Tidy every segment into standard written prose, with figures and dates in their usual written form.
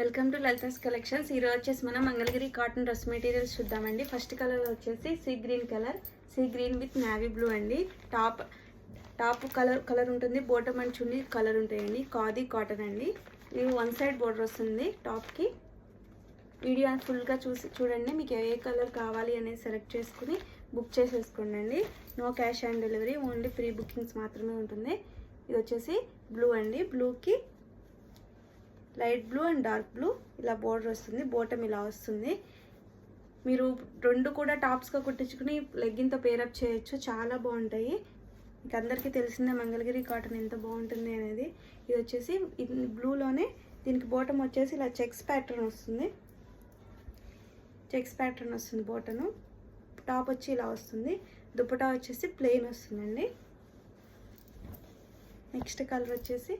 Welcome to Lalitha's collections. ఈరోజు వచ్చేసి మనం మంగళగిరి కాటన్ డ్రెస్ మెటీరియల్స్ చూద్దామండి. ఫస్ట్ కలర్ వచ్చేసి sea green colour, sea green with navy blue అండి. టాప్ కలర్ ఉంటుంది, బోటమ్ అండ్ చున్నీ కలర్ ఉంటాయండి. ఖాదీ కాటన్ అండి. ఇది వన్ సైడ్ బోర్డర్ వస్తుంది టాప్కి. వీడియో ఫుల్గా చూడండి. మీకు ఏ కలర్ కావాలి అనేది సెలెక్ట్ చేసుకుని బుక్ చేసేసుకోండి అండి. No cash on delivery, only pre bookings మాత్రమే ఉంటుంది. ఇది వచ్చేసి బ్లూ అండి. బ్లూకి light blue and dark blue ఇలా బోర్డర్ వస్తుంది, బోటమ్ ఇలా వస్తుంది. మీరు రెండు కూడా టాప్స్గా కుట్టించుకుని లెగ్గిన్తో పేరప్ చేయొచ్చు, చాలా బాగుంటాయి. మీకు అందరికీ తెలిసిందే మంగళగిరి కాటన్ ఎంత బాగుంటుంది అనేది. ఇది వచ్చేసి బ్లూలోనే దీనికి బోటమ్ వచ్చేసి ఇలా చెక్స్ ప్యాటర్న్ వస్తుంది. బోటను. టాప్ వచ్చి ఇలా వస్తుంది. దుపట్టా వచ్చేసి ప్లెయిన్ వస్తుందండి. నెక్స్ట్ కలర్ వచ్చేసి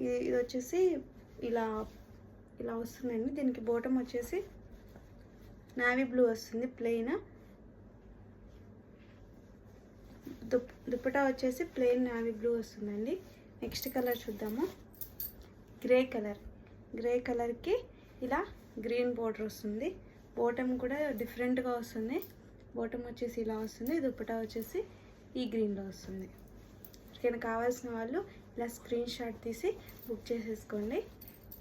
ఇది వచ్చేసి ఇలా వస్తుందండి. దీనికి బోటమ్ వచ్చేసి నావీ బ్లూ వస్తుంది ప్లెయిన్. దుపట్టా వచ్చేసి ప్లెయిన్ నావీ బ్లూ వస్తుందండి. నెక్స్ట్ కలర్ చూద్దాము. గ్రే కలర్కి ఇలా గ్రీన్ బోర్డర్ వస్తుంది. బోటమ్ కూడా డిఫరెంట్గా వస్తుంది. బోటమ్ వచ్చేసి ఇలా వస్తుంది. దుపట్టా వచ్చేసి ఈ గ్రీన్లో వస్తుంది. ఎవరికైనా కావాల్సిన వాళ్ళు ఇలా స్క్రీన్ షాట్ తీసి బుక్ చేసేసుకోండి.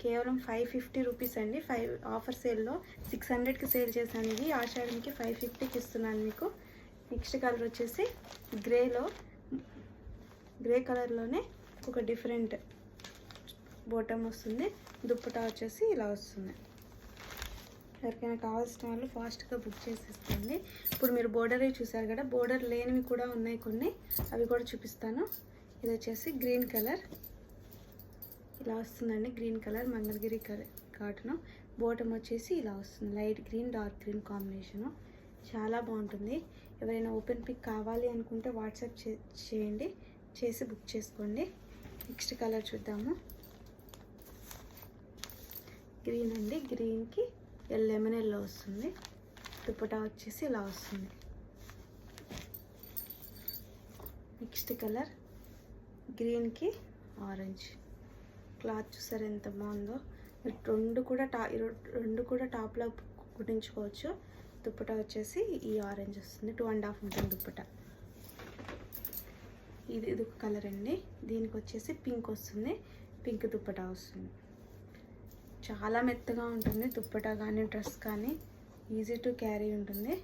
కేవలం 550 రూపీస్ అండి. ఆఫర్ సేల్లో 600కి సేల్ చేశాను. ఇది ఆషాఢంకి 550కి ఇస్తున్నాను మీకు. నెక్స్ట్ కలర్ వచ్చేసి గ్రే కలర్లోనే ఒక డిఫరెంట్ బోటమ్ వస్తుంది. దుప్పటా వచ్చేసి ఇలా వస్తుంది. ఎవరికైనా కావాల్సిన వాళ్ళు ఫాస్ట్గా బుక్ చేసేసుకోండి. ఇప్పుడు మీరు బోర్డర్ చూసారు కదా, బోర్డర్ లేనివి కూడా ఉన్నాయి కొన్ని, అవి కూడా చూపిస్తాను. ఇది వచ్చేసి గ్రీన్ కలర్ ఇలా వస్తుందండి. Green colour Mangalagiri cotton. Bottom వచ్చేసి ఇలా వస్తుంది, light green dark green combination. చాలా బాగుంటుంది. ఎవరైనా ఓపెన్ పిక్ కావాలి అనుకుంటే వాట్సాప్ చేయండి, చేసి బుక్ చేసుకోండి. నెక్స్ట్ కలర్ చూద్దాము. గ్రీన్ అండి. గ్రీన్కి లెమన్ ఎల్లో వస్తుంది. దుపట్టా వచ్చేసి ఇలా వస్తుంది. నెక్స్ట్ కలర్ గ్రీన్కి ఆరెంజ్. క్లాత్ చూసారు ఎంత బాగుందో. రెండు కూడా టాప్లో కుట్టించుకోవచ్చు. దుప్పటా వచ్చేసి ఈ ఆరెంజ్ వస్తుంది. 2.5 ఉంటుంది దుప్పటా. ఇది ఒక కలర్ అండి. దీనికి వచ్చేసి పింక్ వస్తుంది. పింక్ దుప్పటా వస్తుంది. చాలా మెత్తగా ఉంటుంది దుప్పటా కానీ డ్రెస్ కానీ, ఈజీ టు క్యారీ ఉంటుంది.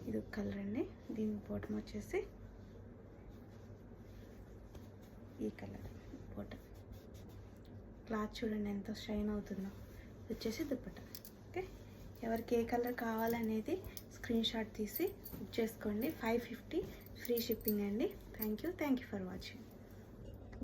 ఇది ఒక కలర్ అండి. దీని బాటమ్ వచ్చేసి ఈ కలర్ బాటమ్. క్లాత్ చూడండి ఎంత షైన్ అవుతుందో. వచ్చేసి దుప్పటా. ఓకే, ఎవరికి ఏ కలర్ కావాలనేది స్క్రీన్ షాట్ తీసి బుక్ చేసుకోండి. 550 ఫ్రీ షిప్పింగ్ అండి. Thank you for watching.